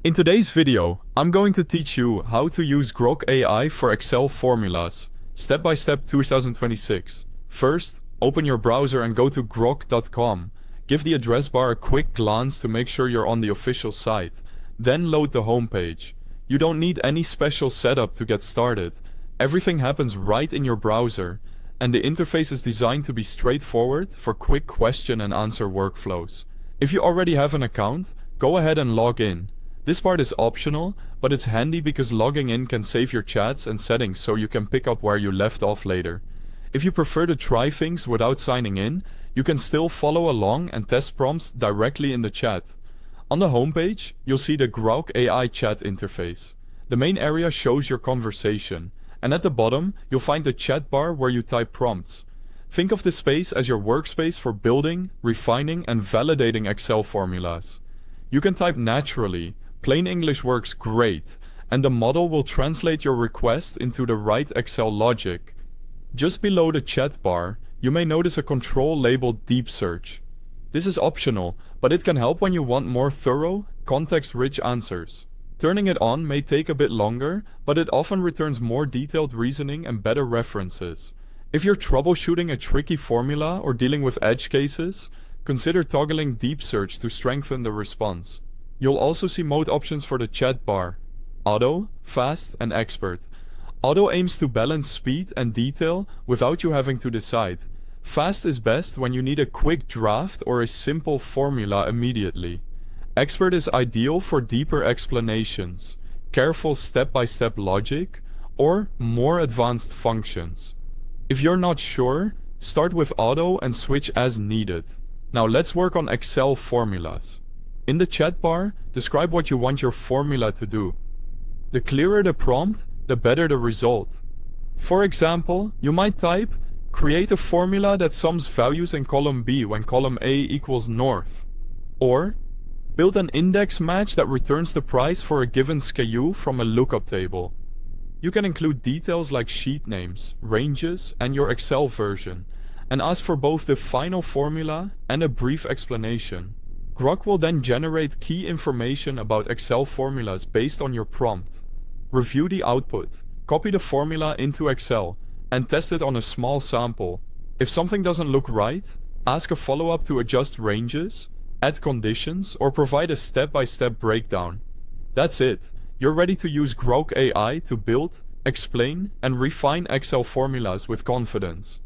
In today's video, I'm going to teach you how to use Grok AI for Excel formulas, step by step 2026. First, open your browser and go to grok.com. Give the address bar a quick glance to make sure you're on the official site. Then load the homepage. You don't need any special setup to get started. Everything happens right in your browser, and the interface is designed to be straightforward for quick question and answer workflows. If you already have an account, go ahead and log in. This part is optional, but it's handy because logging in can save your chats and settings so you can pick up where you left off later. If you prefer to try things without signing in, you can still follow along and test prompts directly in the chat. On the homepage, you'll see the Grok AI chat interface. The main area shows your conversation, and at the bottom, you'll find the chat bar where you type prompts. Think of this space as your workspace for building, refining, and validating Excel formulas. You can type naturally. Plain English works great, and the model will translate your request into the right Excel logic. Just below the chat bar, you may notice a control labeled Deep Search. This is optional, but it can help when you want more thorough, context-rich answers. Turning it on may take a bit longer, but it often returns more detailed reasoning and better references. If you're troubleshooting a tricky formula or dealing with edge cases, consider toggling Deep Search to strengthen the response. You'll also see mode options for the chat bar: Auto, Fast, and Expert. Auto aims to balance speed and detail without you having to decide. Fast is best when you need a quick draft or a simple formula immediately. Expert is ideal for deeper explanations, careful step-by-step logic, or more advanced functions. If you're not sure, start with Auto and switch as needed. Now let's work on Excel formulas. In the chat bar, describe what you want your formula to do. The clearer the prompt, the better the result. For example, you might type, create a formula that sums values in column B when column A equals north. Or, build an index match that returns the price for a given SKU from a lookup table. You can include details like sheet names, ranges, and your Excel version, and ask for both the final formula and a brief explanation. Grok will then generate key information about Excel formulas based on your prompt. Review the output, copy the formula into Excel, and test it on a small sample. If something doesn't look right, ask a follow-up to adjust ranges, add conditions, or provide a step-by-step breakdown. That's it. You're ready to use Grok AI to build, explain, and refine Excel formulas with confidence.